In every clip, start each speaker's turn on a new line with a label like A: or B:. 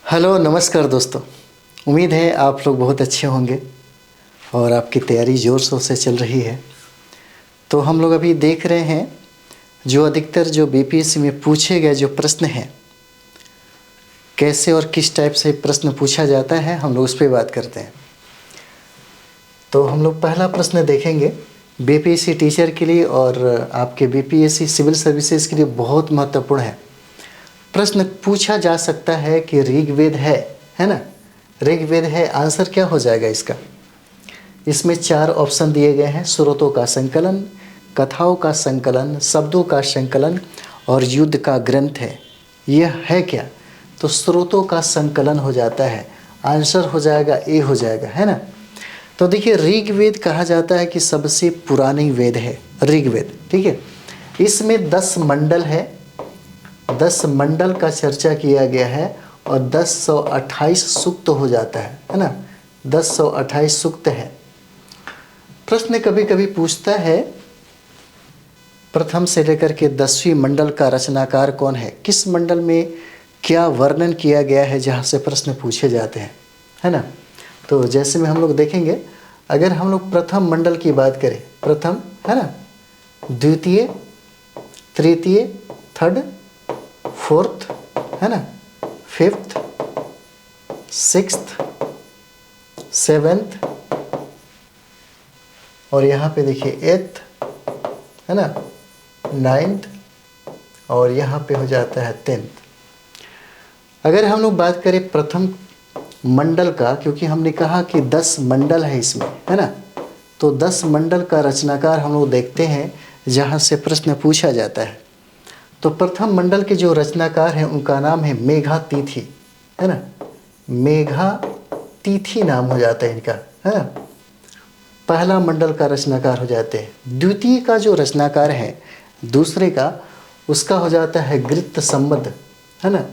A: Hello नमस्कार दोस्तों। उम्मीद है आप लोग बहुत अच्छे होंगे और आपकी तैयारी ज़ोर शोर से चल रही है। तो हम लोग अभी देख रहे हैं जो अधिकतर जो बीपीएससी में पूछे गए जो प्रश्न हैं, कैसे और किस टाइप से प्रश्न पूछा जाता है, हम लोग उस पर बात करते हैं। तो हम लोग पहला प्रश्न देखेंगे बीपीएससी टीचर के लिए और आपके बीपीएससी सिविल सर्विसेज के लिए बहुत महत्वपूर्ण है। प्रश्न पूछा जा सकता है कि ऋग्वेद है ना, ऋग्वेद है, आंसर क्या हो जाएगा इसका। इसमें 4 ऑप्शन दिए गए हैं: स्रोतों का संकलन, कथाओं का संकलन, शब्दों का संकलन और युद्ध का ग्रंथ है। यह है क्या? तो स्रोतों का संकलन हो जाता है, आंसर हो जाएगा ए हो जाएगा, है ना। तो देखिए ऋग्वेद कहा जाता है कि सबसे पुरानी वेद है ऋग्वेद, ठीक है। इसमें 10 मंडल है, 10 मंडल का चर्चा किया गया है और 1028 सूक्त हो जाता है ना, 1028 सूक्त है। प्रश्न कभी कभी पूछता है प्रथम से लेकर के 10वीं मंडल का रचनाकार कौन है, किस मंडल में क्या वर्णन किया गया है, जहाँ से प्रश्न पूछे जाते हैं, है ना। तो जैसे में हम लोग देखेंगे, अगर हम लोग प्रथम मंडल की बात करें, प्रथम है ना, द्वितीय, तृतीय, थर्ड, फोर्थ, है ना, फिफ्थ, सिक्स्थ, सेवेंथ और यहाँ पे देखिए एट्थ, है ना, नाइन्थ और यहाँ पे हो जाता है 10th। अगर हम लोग बात करें प्रथम मंडल का, क्योंकि हमने कहा कि 10 मंडल है इसमें, है ना, तो 10 मंडल का रचनाकार हम लोग देखते हैं जहाँ से प्रश्न पूछा जाता है। तो प्रथम मंडल के जो रचनाकार हैं उनका नाम है मेघातिथि, है ना, मेघातिथि नाम हो जाता है इनका, है ना। पहला मंडल का रचनाकार हो जाते हैं। द्वितीय का जो रचनाकार है, दूसरे का, उसका हो जाता है गृत्त सम्मद, है ना,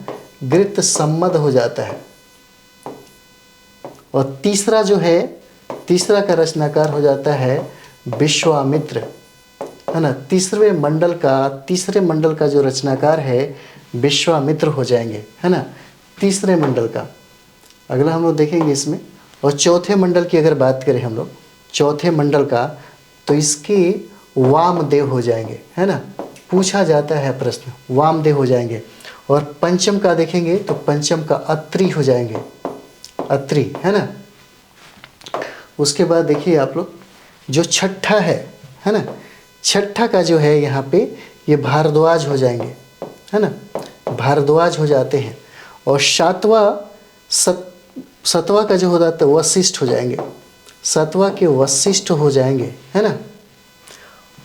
A: गृत्त सम्मद हो जाता है। और तीसरा जो है, तीसरा का रचनाकार हो जाता है विश्वामित्र, है ना। तीसरे मंडल का जो रचनाकार है विश्वामित्र हो जाएंगे, है ना, तीसरे मंडल का। अगला हम लोग देखेंगे इसमें। और चौथे मंडल की अगर बात करें हम लोग, चौथे मंडल का, तो इसके वामदेव हो जाएंगे, है ना, पूछा जाता है प्रश्न, वामदेव हो जाएंगे। और पंचम का देखेंगे तो पंचम का अत्रि हो जाएंगे, अत्रि, है ना। उसके बाद देखिए आप लोग जो छठा है ना, छठा का जो है यहाँ पे ये भारद्वाज हो जाएंगे, है ना, भारद्वाज हो जाते हैं। और सतवा का जो हो जाता है वशिष्ठ हो जाएंगे, सतवा के वशिष्ठ हो जाएंगे, है ना।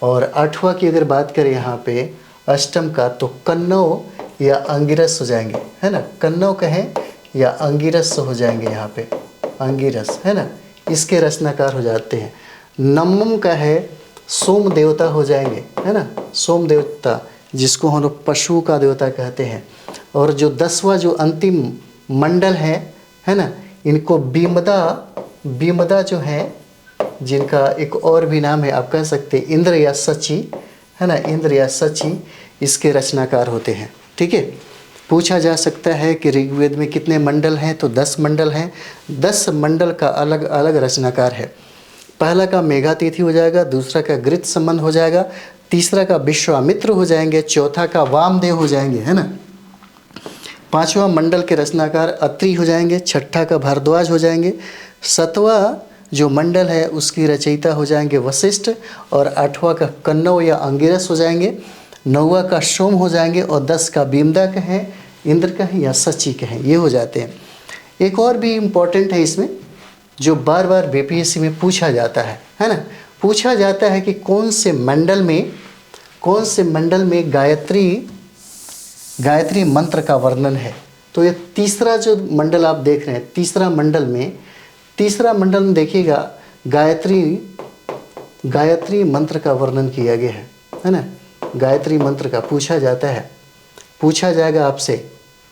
A: और आठवां की अगर बात करें यहाँ पे अष्टम का, तो कन्नौ या अंगिरस हो जाएंगे, है ना, कन्नौ कहें या अंगिरस हो जाएंगे यहाँ पे, अंगिरस, है ना, इसके रचनाकार हो जाते हैं। नवम का है सोम देवता हो जाएंगे, है ना, सोम देवता, जिसको हम लोग पशु का देवता कहते हैं। और जो 10वां जो अंतिम मंडल है ना, इनको बीमदा जो है, जिनका एक और भी नाम है, आप कह सकते हैं इंद्र या सची, है ना, इंद्र या सची, इसके रचनाकार होते हैं, ठीक है। पूछा जा सकता है कि ऋग्वेद में कितने मंडल हैं, तो 10 मंडल हैं। 10 मंडल का अलग अलग रचनाकार है। पहला का मेघातिथि हो जाएगा, दूसरा का गृत्त सम्मद हो जाएगा, तीसरा का विश्वामित्र हो जाएंगे, चौथा का वामदेव हो जाएंगे, है ना। पांचवा मंडल के रचनाकार अत्रि हो जाएंगे, छठा का भारद्वाज हो जाएंगे, सतवां जो मंडल है उसकी रचयिता हो जाएंगे वशिष्ठ, और आठवां का कन्नौ या अंगिरस हो जाएंगे, 9वां का सोम हो जाएंगे, और 10 का बीमदा कहें, इंद्र कहें या सची कहें, ये हो जाते हैं। एक और भी इम्पोर्टेंट है इसमें, जो बार बार बीपीएससी में पूछा जाता है ना, पूछा जाता है कि कौन से मंडल में गायत्री मंत्र का वर्णन है। तो ये तीसरा जो मंडल आप देख रहे हैं, तीसरा मंडल में देखिएगा गायत्री मंत्र का वर्णन किया गया है ना, गायत्री मंत्र का पूछा जाता है, पूछा जाएगा आपसे,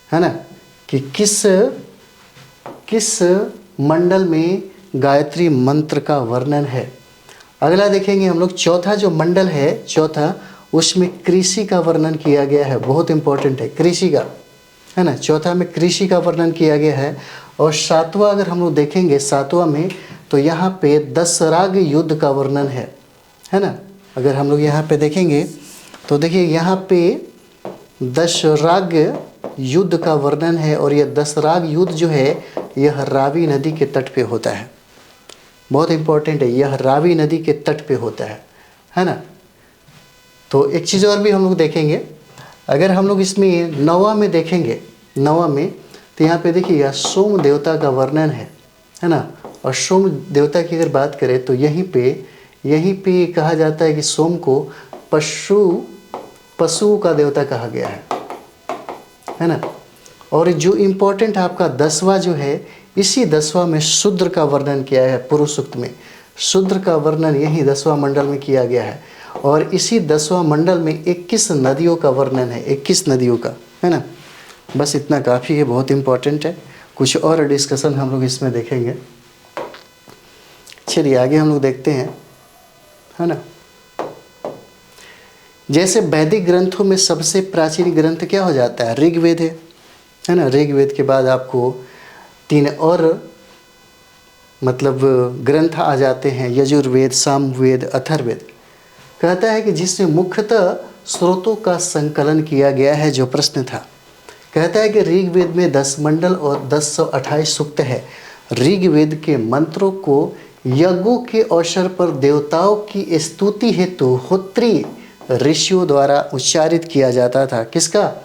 A: है ना, कि किस मंडल में गायत्री मंत्र का वर्णन है। अगला देखेंगे हम लोग, चौथा जो मंडल है, चौथा, उसमें कृषि का वर्णन किया गया है, बहुत इंपॉर्टेंट है कृषि का, है ना। चौथा में कृषि का वर्णन किया गया है। और सातवां अगर हम लोग देखेंगे, सातवां में तो यहाँ पे दशराग युद्ध का वर्णन है ना। अगर हम लोग यहाँ पे देखेंगे तो देखिए यहाँ पे दशराग युद्ध का वर्णन है। और यह दशराग युद्ध जो है यह रावी नदी के तट पे होता है। बहुत इंपॉर्टेंट है, यह रावी नदी के तट पे होता है ना। तो एक चीज़ और भी हम लोग देखेंगे, अगर हम लोग इसमें नौवां में देखेंगे, नौवां में तो यहाँ पे देखिए यह सोम देवता का वर्णन है ना। और सोम देवता की अगर बात करें तो यहीं पे कहा जाता है कि सोम को पशु का देवता कहा गया है ना। और जो इम्पोर्टेंट आपका 10वां जो है, इसी 10वां में शूद्र का वर्णन किया है। पुरुष सूक्त में शूद्र का वर्णन यही 10वां मंडल में किया गया है। और इसी 10वां मंडल में 21 नदियों का वर्णन है, 21 नदियों का, है ना। बस इतना काफ़ी है, बहुत इम्पोर्टेंट है। कुछ और डिस्कशन हम लोग इसमें देखेंगे। चलिए आगे हम लोग देखते हैं, है ना। जैसे वैदिक ग्रंथों में सबसे प्राचीन ग्रंथ क्या हो जाता है, ऋग्वेद है ना। ऋग्वेद के बाद आपको 3 और मतलब ग्रंथ आ जाते हैं, यजुर्वेद, सामवेद, अथर्ववेद। कहता है कि जिसमें मुख्यतः स्रोतों का संकलन किया गया है। जो प्रश्न था, कहता है कि ऋग्वेद में 10 मंडल और 1028 सूक्त है। ऋग्वेद के मंत्रों को यज्ञों के अवसर पर देवताओं की स्तुति हेतु होत्री ऋषियों द्वारा उच्चारित किया जाता था। किसका,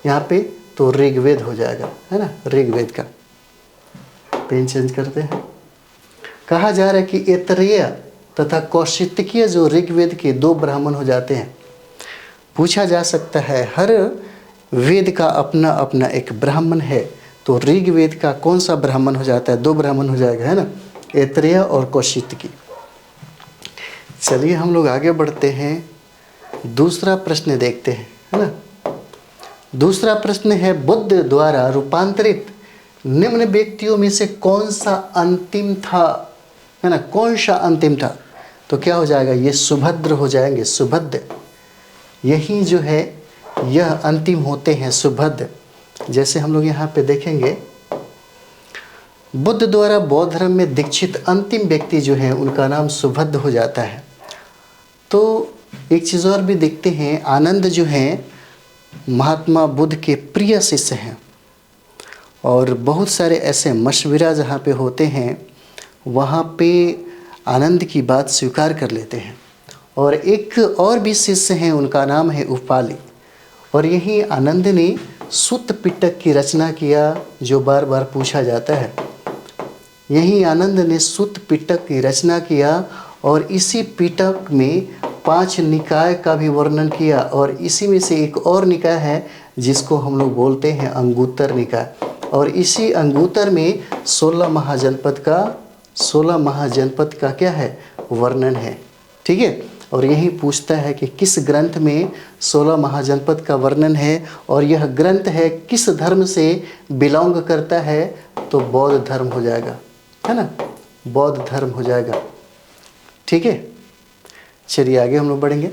A: यहाँ पे तो ऋग्वेद हो जाएगा, है ना, ऋग्वेद का। पेन चेंज करते हैं। कहा जा रहा है कि ऐतरेय तथा कौशितकीय जो ऋग्वेद के 2 ब्राह्मण हो जाते हैं। पूछा जा सकता है हर वेद का अपना अपना एक ब्राह्मण है, तो ऋग्वेद का कौन सा ब्राह्मण हो जाता है, 2 ब्राह्मण हो जाएगा, है ना, ऐतरेय और कौशितकी। चलिए हम लोग आगे बढ़ते हैं, दूसरा प्रश्न देखते हैं, है ना। दूसरा प्रश्न है, बुद्ध द्वारा रूपांतरित निम्न व्यक्तियों में से कौन सा अंतिम था, है ना, कौन सा अंतिम था। तो क्या हो जाएगा, ये सुभद्र हो जाएंगे, सुभद्र। यही जो है यह अंतिम होते हैं, सुभद्र। जैसे हम लोग यहाँ पे देखेंगे, बुद्ध द्वारा बौद्ध धर्म में दीक्षित अंतिम व्यक्ति जो है उनका नाम सुभद्र हो जाता है। तो एक चीज़ और भी देखते हैं, आनंद जो हैं महात्मा बुद्ध के प्रिय शिष्य हैं। और बहुत सारे ऐसे मशवरा जहाँ पे होते हैं वहाँ पे आनंद की बात स्वीकार कर लेते हैं। और एक और भी शिष्य हैं, उनका नाम है उपाली। और यही आनंद ने सुत्त पिटक की रचना किया, जो बार बार पूछा जाता है। यही आनंद ने सुत्त पिटक की रचना किया और इसी पिटक में 5 निकाय का भी वर्णन किया। और इसी में से एक और निकाय है जिसको हम लोग बोलते हैं अंगुत्तर निकाय। और इसी अंगुत्तर में 16 महाजनपद का क्या है, वर्णन है, ठीक है। और यही पूछता है कि किस ग्रंथ में 16 महाजनपद का वर्णन है और यह ग्रंथ है किस धर्म से बिलोंग करता है। तो बौद्ध धर्म हो जाएगा, है ना, बौद्ध धर्म हो जाएगा, ठीक है। चलिए आगे हम लोग बढ़ेंगे।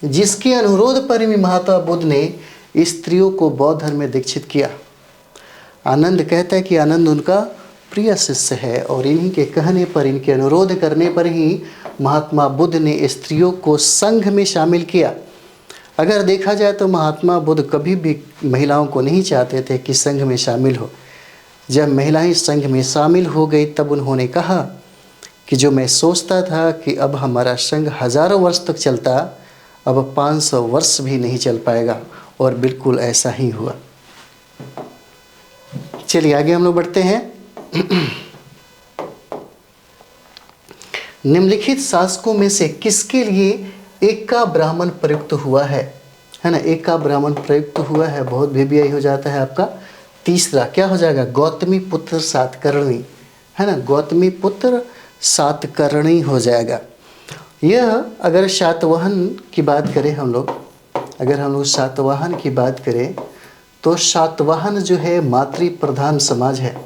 A: जिसके अनुरोध पर भी महात्मा बुद्ध ने स्त्रियों को बौद्ध धर्म में दीक्षित किया। आनंद कहता है कि आनंद उनका प्रिय शिष्य है और इन्हीं के कहने पर, इनके अनुरोध करने पर ही महात्मा बुद्ध ने स्त्रियों को संघ में शामिल किया। अगर देखा जाए तो महात्मा बुद्ध कभी भी महिलाओं को नहीं चाहते थे कि संघ में शामिल हो। जब महिलाएं संघ में शामिल हो गई तब उन्होंने कहा कि जो मैं सोचता था कि अब हमारा संघ हज़ारों वर्ष तक चलता, अब 500 वर्ष भी नहीं चल पाएगा। और बिल्कुल ऐसा ही हुआ। चलिए आगे हम लोग बढ़ते हैं। निम्नलिखित शासकों में से किसके लिए एका ब्राह्मण प्रयुक्त हुआ है ना, एका ब्राह्मण प्रयुक्त हुआ है। बहुत भी हो जाता है आपका। तीसरा क्या हो जाएगा, गौतमी पुत्र सातकर्णी, है ना, गौतमी पुत्र सातकर्णी हो जाएगा। यह अगर शातवाहन की बात करें हम लोग, अगर हम लोग शातवाहन की बात करें तो शातवाहन जो है मातृ प्रधान समाज है,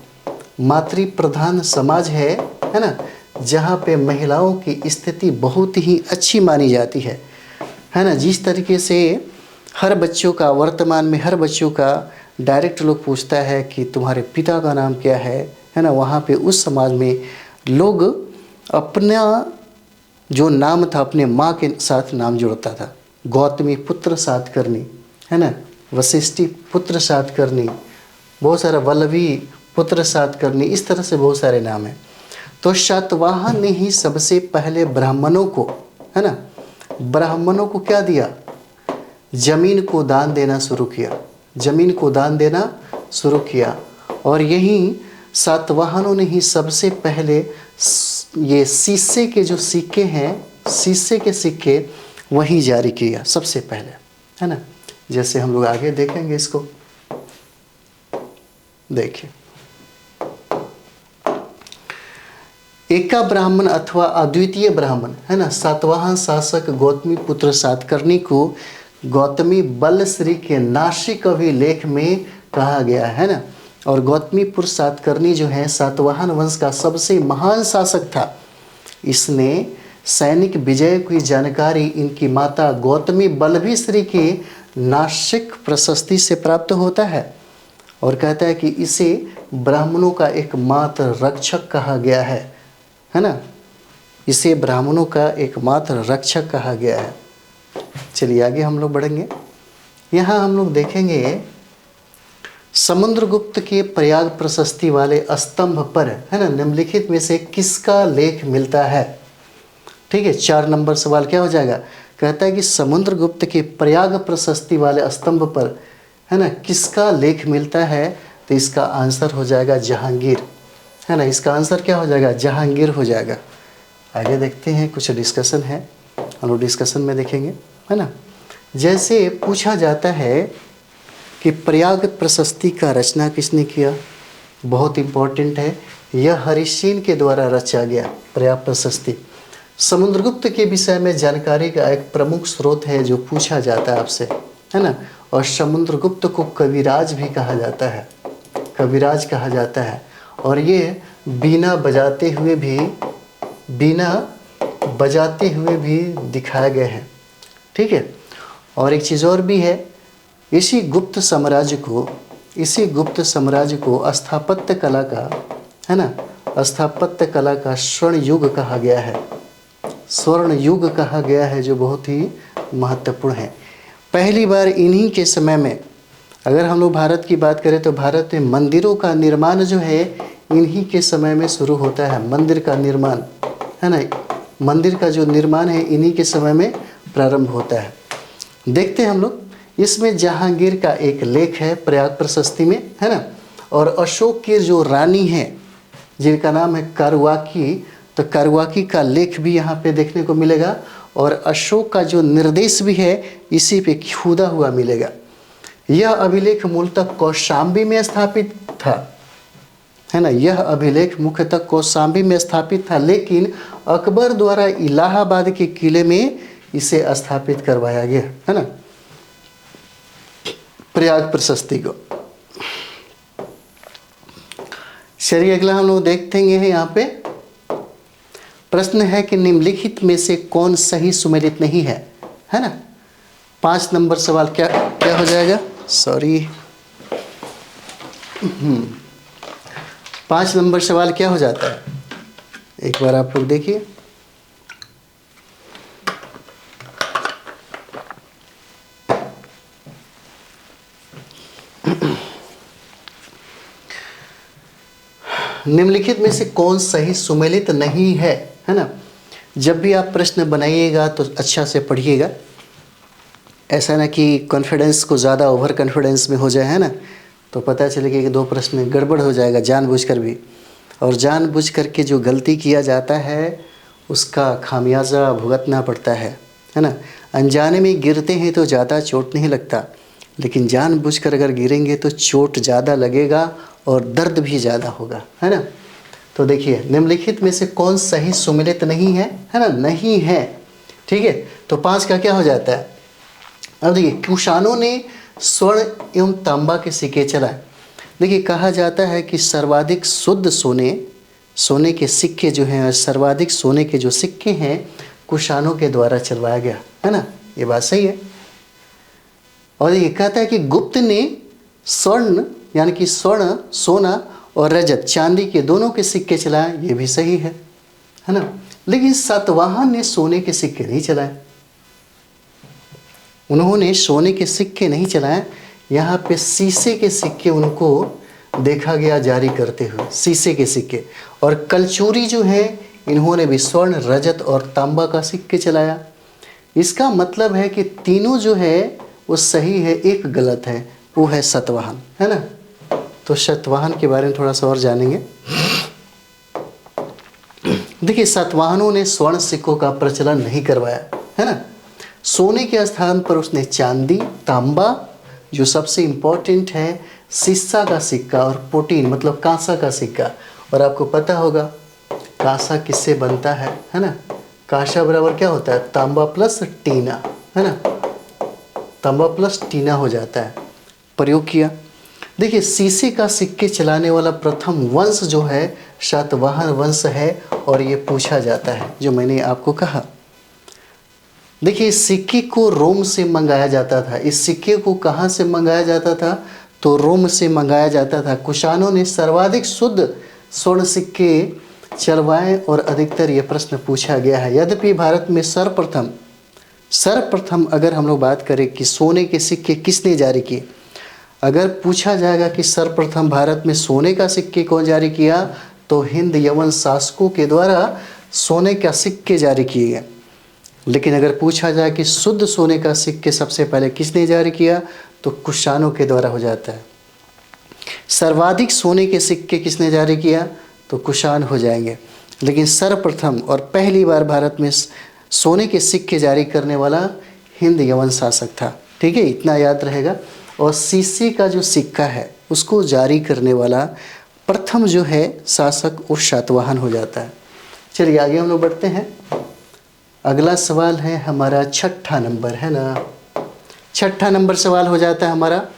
A: मातृ प्रधान समाज है ना, जहाँ पे महिलाओं की स्थिति बहुत ही अच्छी मानी जाती है ना। जिस तरीके से हर बच्चों का, वर्तमान में हर बच्चों का डायरेक्ट लोग पूछता है कि तुम्हारे पिता का नाम क्या है ना। वहाँ पे उस समाज में लोग अपना जो नाम था अपने माँ के साथ नाम जोड़ता था। गौतमी पुत्र सातकर्णी, है ना, वशिष्ठी पुत्र सातकर्णी, बहुत सारा, वल्लभी पुत्र सातकर्णी, इस तरह से बहुत सारे नाम हैं। तो शातवाहन ने ही सबसे पहले ब्राह्मणों को, है ना, ब्राह्मणों को क्या दिया, जमीन को दान देना शुरू किया, जमीन को दान देना शुरू किया। और यही सातवाहनों ने ही सबसे पहले ये शीशे के जो सिक्के हैं, शीशे के सिक्के वही जारी किया सबसे पहले, है ना। जैसे हम लोग आगे देखेंगे इसको, देखिए, एका ब्राह्मण अथवा अद्वितीय ब्राह्मण, है ना, सातवाहन शासक गौतमी पुत्र सातकर्णी को गौतमी बलश्री के नासिक अभिलेख में कहा गया है ना। और गौतमी पुत्र सातकर्णी जो है सातवाहन वंश का सबसे महान शासक था। इसने सैनिक विजय की जानकारी इनकी माता गौतमी बलभीश्री के नासिक प्रशस्ति से प्राप्त होता है। और कहता है कि इसे ब्राह्मणों का एकमात्र रक्षक कहा गया है ना, इसे ब्राह्मणों का एकमात्र रक्षक कहा गया है। चलिए आगे हम लोग बढ़ेंगे। यहाँ हम लोग देखेंगे समुद्रगुप्त के प्रयाग प्रशस्ति वाले स्तंभ पर, है ना, निम्नलिखित में से किसका लेख मिलता है। ठीक है, 4 नंबर सवाल क्या हो जाएगा, कहता है कि समुद्रगुप्त के प्रयाग प्रशस्ति वाले स्तंभ पर, है ना, किसका लेख मिलता है। तो इसका आंसर हो जाएगा जहांगीर, है ना, इसका आंसर क्या हो जाएगा, जहांगीर हो जाएगा। आगे देखते हैं, कुछ डिस्कशन है, हम लोग डिस्कशन में देखेंगे, है ना। जैसे पूछा जाता है कि प्रयाग प्रशस्ति का रचना किसने किया, बहुत इम्पोर्टेंट है, यह हरिसेन के द्वारा रचा गया प्रयाग प्रशस्ति। समुद्रगुप्त के विषय में जानकारी का एक प्रमुख स्रोत है जो पूछा जाता है आपसे, है ना। और समुद्रगुप्त को कविराज भी कहा जाता है, कविराज कहा जाता है। और ये बीना बजाते हुए भी दिखाए गए हैं। ठीक है, और एक चीज़ और भी है, इसी गुप्त साम्राज्य को स्थापत्य कला का, है ना, स्थापत्य कला का स्वर्ण युग कहा गया है, स्वर्ण युग कहा गया है, जो बहुत ही महत्वपूर्ण है। पहली बार इन्हीं के समय में, अगर हम लोग भारत की बात करें तो भारत में मंदिरों का निर्माण जो है इन्हीं के समय में शुरू होता है। मंदिर का निर्माण, है ना, मंदिर का जो निर्माण है इन्हीं के समय में प्रारंभ होता है। देखते हैं हम लोग, इसमें जहांगीर का एक लेख है प्रयाग प्रशस्ति में, है ना। और अशोक की जो रानी है जिनका नाम है कारवाकी, तो कारवाकी का लेख भी यहाँ पे देखने को मिलेगा। और अशोक का जो निर्देश भी है इसी पे खुदा हुआ मिलेगा। यह अभिलेख मूलतः कौशाम्बी में स्थापित था, है ना, यह अभिलेख मुख्यतः कौशाम्बी में स्थापित था, लेकिन अकबर द्वारा इलाहाबाद के किले में इसे स्थापित करवाया गया, है ना, प्रयाग प्रशस्ति को। चलिए अगला हम लोग देखते हैं, यहाँ पे प्रश्न है कि निम्नलिखित में से कौन सही सुमेलित नहीं है, है ना। 5 नंबर सवाल क्या हो जाएगा, सॉरी, 5 नंबर सवाल क्या हो जाता है, एक बार आप लोग देखिए। निम्नलिखित में से कौन सही सुमेलित नहीं है ना। जब भी आप प्रश्न बनाइएगा तो अच्छा से पढ़िएगा, ऐसा ना कि कॉन्फिडेंस को ज़्यादा ओवर कॉन्फिडेंस में हो जाए, है ना, तो पता चलेगा कि 2 प्रश्न गड़बड़ हो जाएगा जानबूझकर भी। और जानबूझ करके जो गलती किया जाता है उसका खामियाजा भुगतना पड़ता है ना। अनजाने में गिरते हैं तो ज़्यादा चोट नहीं लगता, लेकिन जानबूझकर अगर गिरेंगे तो चोट ज़्यादा लगेगा और दर्द भी ज़्यादा होगा, है ना। तो देखिए निम्नलिखित में से कौन सही सुमेलित नहीं है ना, नहीं है। ठीक है, तो 5 का क्या हो जाता है। अब देखिए, कुषाणों ने स्वर्ण एवं तांबा के सिक्के चलाए। देखिए कहा जाता है कि सर्वाधिक शुद्ध सोने के सिक्के जो हैं, सर्वाधिक सोने के जो सिक्के हैं कुषाणों के द्वारा चलवाया गया, है ना, ये बात सही है। और ये कहता है कि गुप्त ने स्वर्ण यानी कि स्वर्ण, सोना और रजत, चांदी के दोनों के सिक्के चलाए, ये भी सही है ना। लेकिन सातवाहन ने सोने के सिक्के नहीं चलाए, उन्होंने सोने के सिक्के नहीं चलाए। यहाँ पे शीशे के सिक्के उनको देखा गया जारी करते हुए, शीशे के सिक्के। और कलचूरी जो है इन्होंने भी स्वर्ण, रजत और तांबा का सिक्के चलाया। इसका मतलब है कि तीनों जो है वो सही है, एक गलत है, वो है सातवाहन, है ना। तो सातवाहन के बारे में थोड़ा सा और जानेंगे। देखिए, सातवाहनों ने स्वर्ण सिक्कों का प्रचलन नहीं करवाया, है ना। सोने के स्थान पर उसने चांदी, तांबा, जो सबसे इम्पोर्टेंट है, शीशा का सिक्का और प्रोटीन मतलब कांसा का सिक्का। और आपको पता होगा कांसा किससे बनता है ना। कांसा बराबर क्या होता है, तांबा प्लस टीना, है ना। तांबा प्लस टीना हो जाता है, प्रयोग किया। देखिए, शीशे का सिक्के चलाने वाला प्रथम वंश जो है सातवाहन वंश है, और ये पूछा जाता है जो मैंने आपको कहा। देखिए, इस सिक्के को रोम से मंगाया जाता था। इस सिक्के को कहाँ से मंगाया जाता था, तो रोम से मंगाया जाता था। कुषाणों ने सर्वाधिक शुद्ध स्वर्ण सिक्के चलवाए और अधिकतर ये प्रश्न पूछा गया है। यद्यपि भारत में सर्वप्रथम अगर हम लोग बात करें कि सोने के सिक्के किसने जारी किए, अगर पूछा जाएगा कि सर्वप्रथम भारत में सोने का सिक्के कौन जारी किया, तो हिंद यवन शासकों के द्वारा सोने का सिक्के जारी किए गए। लेकिन अगर पूछा जाए कि शुद्ध सोने का सिक्के सबसे पहले किसने जारी किया, तो कुषाणों के द्वारा हो जाता है। सर्वाधिक सोने के सिक्के किसने जारी किया, तो कुषाण हो जाएंगे। लेकिन सर्वप्रथम और पहली बार भारत में सोने के सिक्के जारी करने वाला हिंद यवन शासक था। ठीक है, इतना याद रहेगा। और शीशे का जो सिक्का है उसको जारी करने वाला प्रथम जो है शासक वो सातवाहन हो जाता है। चलिए आगे हम लोग बढ़ते हैं। अगला सवाल है हमारा छठा नंबर, है ना। छठा नंबर सवाल हो जाता है हमारा,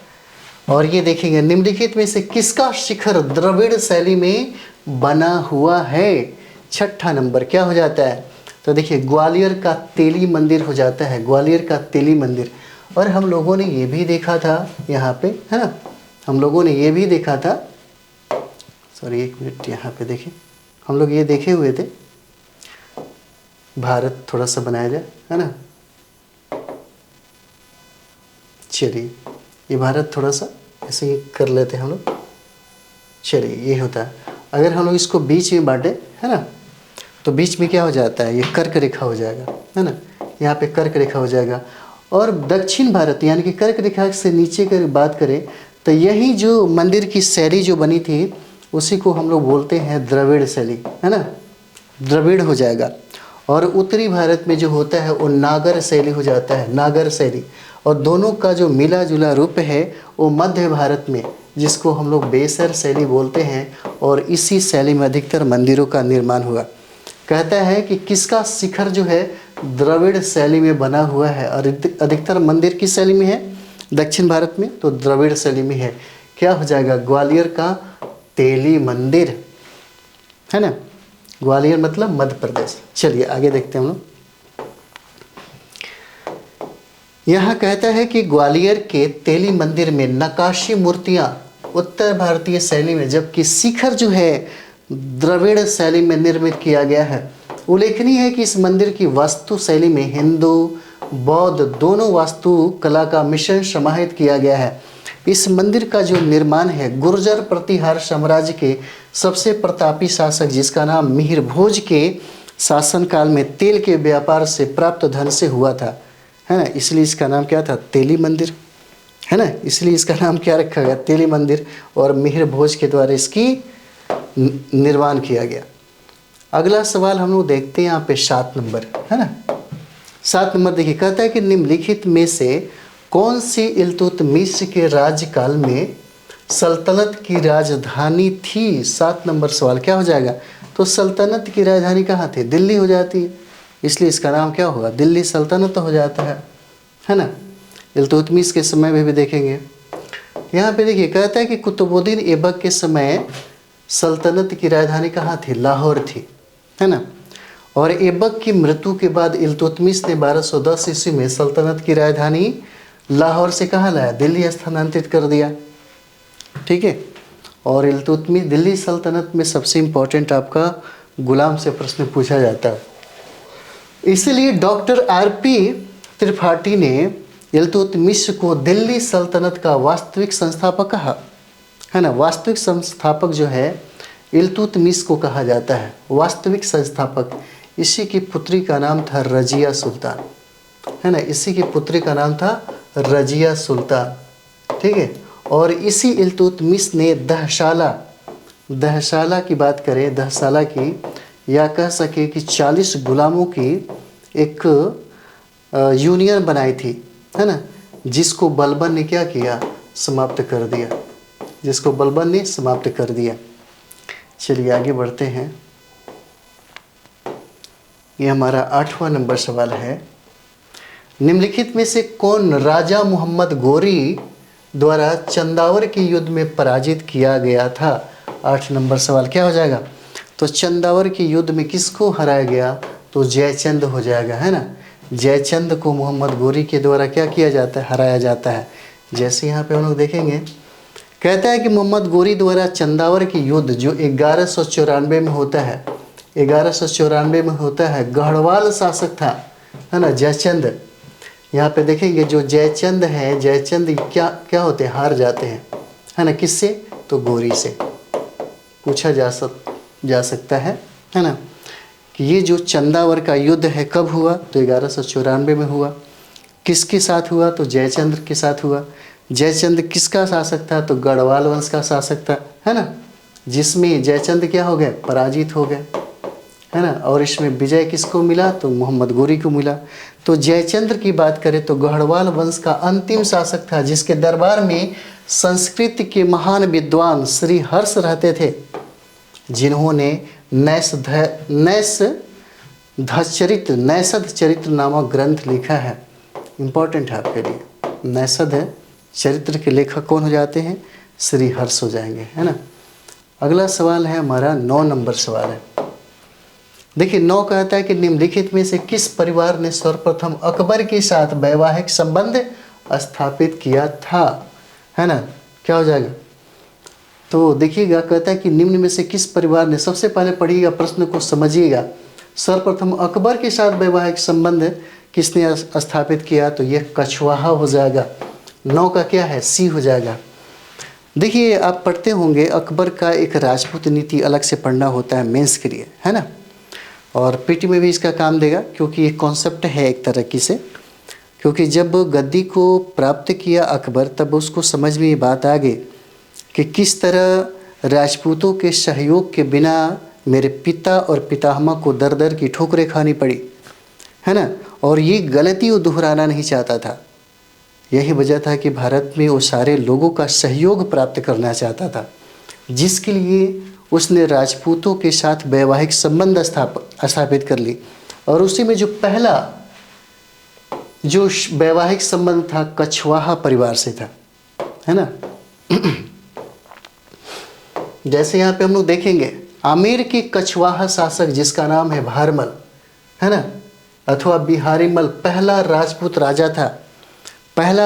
A: और ये देखेंगे, निम्नलिखित में से किसका शिखर द्रविड़ शैली में बना हुआ है। छठा नंबर क्या हो जाता है, तो देखिए ग्वालियर का तेली मंदिर हो जाता है, ग्वालियर का तेली मंदिर। और हम लोगों ने ये भी देखा था यहाँ पे, है ना, हम लोगों ने ये भी देखा था, सॉरी एक मिनट, यहाँ पे देखिए, हम लोग ये देखे हुए थे, भारत थोड़ा सा बनाया जाए, है ना। चलिए ये भारत थोड़ा सा ऐसे ही कर लेते हैं हम लोग। चलिए ये होता है, अगर हम लोग इसको बीच में बांटे, है ना, तो बीच में क्या हो जाता है, ये कर्क रेखा हो जाएगा, है ना, यहाँ पे कर्क रेखा हो जाएगा। और दक्षिण भारत यानी कि कर्क रेखा से नीचे की बात करें तो यही जो मंदिर की शैली जो बनी थी उसी को हम लोग बोलते हैं द्रविड़ शैली, है ना, द्रविड़ हो जाएगा। और उत्तरी भारत में जो होता है वो नागर शैली हो जाता है, नागर शैली। और दोनों का जो मिला जुला रूप है वो मध्य भारत में, जिसको हम लोग बेसर शैली बोलते हैं, और इसी शैली में अधिकतर मंदिरों का निर्माण हुआ। कहता है कि किसका शिखर जो है द्रविड़ शैली में बना हुआ है, और अधिकतर मंदिर किस शैली में है, दक्षिण भारत में, तो द्रविड़ शैली में है। क्या हो जाएगा, ग्वालियर का तेली मंदिर, है ना, ग्वालियर मतलब मध्य प्रदेश। चलिए आगे देखते हैं हम लोग। यहाँ कहता है कि ग्वालियर के तेली मंदिर में नक्काशी मूर्तियाँ उत्तर भारतीय शैली में, जबकि शिखर जो है द्रविड़ शैली में निर्मित किया गया है। उल्लेखनीय है कि इस मंदिर की वास्तु शैली में हिंदू बौद्ध दोनों वास्तु कला का मिश्रण समाहित किया गया है। इस मंदिर का जो निर्माण है गुर्जर प्रतिहार साम्राज्य के सबसे प्रतापी शासक जिसका नाम मिहिर भोज के शासनकाल में तेल के व्यापार से प्राप्त धन से हुआ था, है ना, इसलिए इसका नाम क्या था, तेली मंदिर, है ना, इसलिए इसका नाम क्या रखा गया, तेली मंदिर। और मिहिर भोज के द्वारा इसकी निर्माण किया गया। अगला सवाल हम लोग देखते हैं यहाँ पे 7 नंबर, है ना। 7 नंबर देखिए, कहता है कि निम्नलिखित में से कौन सी इल्तुतमिश के राज्यकाल में सल्तनत की राजधानी थी। 7 नंबर सवाल क्या हो जाएगा, तो सल्तनत की राजधानी कहाँ थी, दिल्ली हो जाती है, इसलिए इसका नाम क्या होगा, दिल्ली सल्तनत हो जाता है ना। इल्तुतमिश के समय में भी देखेंगे। यहाँ पे देखिए कहता है कि कुतुबुद्दीन ऐबक के समय सल्तनत की राजधानी कहाँ थी, लाहौर थी, है ना। और ऐबक की मृत्यु के बाद इल्तुतमिश ने 1210 ईस्वी में सल्तनत की राजधानी लाहौर से कहाँ लाया, दिल्ली स्थानांतरित कर दिया। ठीक है। और इल्तुतमिश, दिल्ली सल्तनत में सबसे इम्पोर्टेंट आपका गुलाम से प्रश्न पूछा जाता है। इसीलिए डॉक्टर आर.पी. त्रिपाठी ने इल्तुतमिश को दिल्ली सल्तनत का वास्तविक संस्थापक कहा, है ना। वास्तविक संस्थापक जो है इल्तुतमिश को कहा जाता है, वास्तविक संस्थापक। इसी की पुत्री का नाम था रजिया सुल्तान, है ना। इसी की पुत्री का नाम था रजिया सुल्तान। ठीक है। और इसी इल्तुतमिश ने दहशाला की बात करें, दहशाला की, या कह सके कि 40 गुलामों की एक यूनियन बनाई थी, है ना, जिसको बलबन ने क्या किया, समाप्त कर दिया, जिसको बलबन ने समाप्त कर दिया। चलिए आगे बढ़ते हैं। ये हमारा 8वां नंबर सवाल है। निम्नलिखित में से कौन राजा मोहम्मद गोरी द्वारा चंदावर के युद्ध में पराजित किया गया था। 8 नंबर सवाल क्या हो जाएगा, तो चंदावर के युद्ध में किसको हराया गया, तो जयचंद हो जाएगा, है ना। जयचंद को मोहम्मद गोरी के द्वारा क्या किया जाता है, हराया जाता है। जैसे यहाँ पे हम लोग देखेंगे, कहता है कि मोहम्मद गोरी द्वारा चंदावर की युद्ध जो 1194 में होता है, 1194 में होता है, गढ़वाल शासक था, है ना, जयचंद। यहाँ पे देखेंगे जो जयचंद है, जयचंद क्या होते हैं, हार जाते हैं, है ना। किससे, तो गोरी से। पूछा जा सकता है ना, कि ये जो चंदावर का युद्ध है कब हुआ, तो 1194 में हुआ। किसके साथ हुआ, तो जयचंद के साथ हुआ। जयचंद किसका शासक था, तो गढ़वाल वंश का शासक था, है ना, जिसमें जयचंद क्या हो गए, पराजित हो गए, है ना। और इसमें विजय किसको मिला, तो मोहम्मद गोरी को मिला। तो जयचंद्र की बात करें तो गढ़वाल वंश का अंतिम शासक था, जिसके दरबार में संस्कृत के महान विद्वान श्री हर्ष रहते थे, जिन्होंने नैषध चरित्र नामक ग्रंथ लिखा है। इम्पोर्टेंट है आपके लिए। नैषध चरित्र के लेखक कौन हो जाते हैं, श्री हर्ष हो जाएंगे, है ना। अगला सवाल है हमारा 9 नंबर सवाल है। देखिए 9 कहता है कि निम्नलिखित में से किस परिवार ने सर्वप्रथम अकबर के साथ वैवाहिक संबंध स्थापित किया था, है ना। क्या हो जाएगा, तो देखिएगा, कहता है कि निम्न में से किस परिवार ने, सबसे पहले पढ़िएगा, प्रश्न को समझिएगा। सर्वप्रथम अकबर के साथ वैवाहिक संबंध किसने स्थापित किया, तो यह कछवाहा हो जाएगा। 9 का क्या है, सी हो जाएगा। देखिए आप पढ़ते होंगे, अकबर का एक राजपूत नीति अलग से पढ़ना होता है मेंस के लिए, है ना। और पीटी में भी इसका काम देगा, क्योंकि ये कॉन्सेप्ट है एक तरह से। क्योंकि जब गद्दी को प्राप्त किया अकबर, तब उसको समझ में ये बात आ गई कि किस तरह राजपूतों के सहयोग के बिना मेरे पिता और पितामह को दर दर की ठोकरें खानी पड़ी, है ना। और ये गलती वो दोहराना नहीं चाहता था। यही वजह था कि भारत में वो सारे लोगों का सहयोग प्राप्त करना चाहता था, जिसके लिए उसने राजपूतों के साथ वैवाहिक संबंध स्थापित कर ली। और उसी में जो पहला जो वैवाहिक संबंध था कछवाहा परिवार से था, है ना। जैसे यहाँ पे हम लोग देखेंगे, आमेर के कछवाहा शासक जिसका नाम है भारमल, है ना, अथवा बिहारीमल, पहला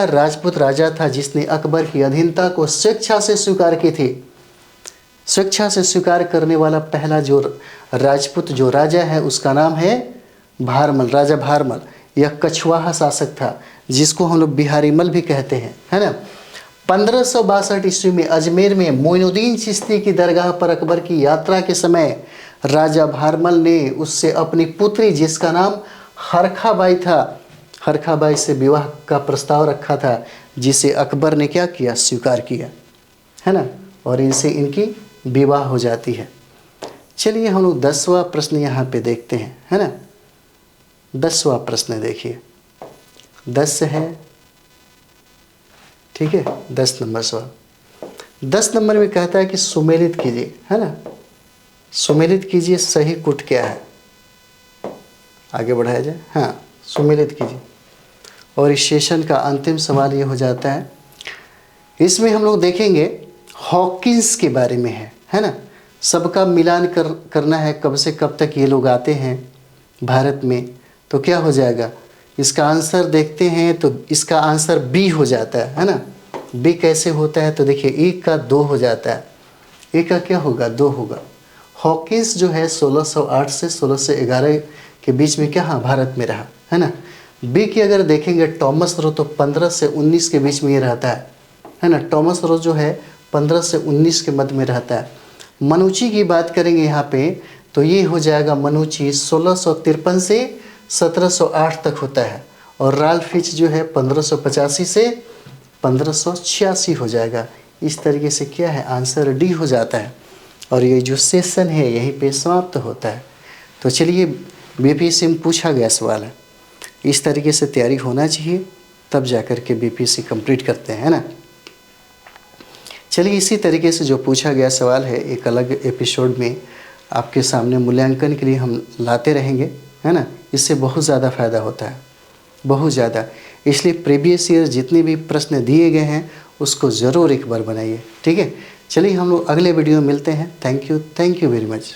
A: राजपूत राजा था जिसने अकबर की अधीनता को स्वेच्छा से स्वीकार की थी। स्वेच्छा से स्वीकार करने वाला पहला जो राजपूत जो राजा है उसका नाम है भारमल, राजा भारमल। यह कछवाहा शासक था, जिसको हम लोग बिहारीमल भी कहते हैं, है ना। 1562 ईस्वी में अजमेर में मोइनुद्दीन चिश्ती की दरगाह पर अकबर की यात्रा के समय राजा भारमल ने उससे अपनी पुत्री, जिसका नाम हरखाबाई था, हरखाबाई से विवाह का प्रस्ताव रखा था, जिसे अकबर ने क्या किया, स्वीकार किया, है ना। और इनसे इनकी विवाह हो जाती है। चलिए हम लोग 10वां प्रश्न यहाँ पे देखते हैं, है ना। 10वां प्रश्न देखिए, 10 है, ठीक है। 10 नंबर सवाल। 10 नंबर में कहता है कि सुमेलित कीजिए, है ना, सुमेलित कीजिए सही कुट क्या है। आगे बढ़ाया जाए, हाँ, सुमेलित कीजिए। और इस सेशन का अंतिम सवाल ये हो जाता है, इसमें हम लोग देखेंगे हॉकिंस के बारे में है ना। सबका मिलान करना है, कब से कब तक ये लोग आते हैं भारत में, तो क्या हो जाएगा इसका आंसर देखते हैं तो इसका आंसर बी हो जाता है ना। बी कैसे होता है तो देखिए 1 का 2 हो जाता है, 1 का क्या होगा 2 होगा। हॉकिंस जो है 1608 से 1611 के बीच में क्या हाँ भारत में रहा है ना। बी की अगर देखेंगे टॉमस रो तो 15 से 19 के बीच में ये रहता है ना। टॉमस रो जो है 15 से 19 के मध्य में रहता है। मनुची की बात करेंगे यहाँ पे तो ये हो जाएगा मनुची 1653 से 1708 तक होता है। और राल्फ फिच जो है 1585 से 1586 हो जाएगा। इस तरीके से क्या है आंसर डी हो जाता है। और ये जो सेशन है यहीं पे समाप्त होता है। तो चलिए बीपीएससी में पूछा गया सवाल है, इस तरीके से तैयारी होना चाहिए, तब जाकर के बीपीएससी कंप्लीट करते हैं ना। चलिए इसी तरीके से जो पूछा गया सवाल है एक अलग एपिसोड में आपके सामने मूल्यांकन के लिए हम लाते रहेंगे है ना। इससे बहुत ज़्यादा फ़ायदा होता है, बहुत ज़्यादा। इसलिए प्रीवियस ईयर जितने भी प्रश्न दिए गए हैं उसको ज़रूर एक बार बनाइए, ठीक है। चलिए हम लोग अगले वीडियो में मिलते हैं। Thank you very much.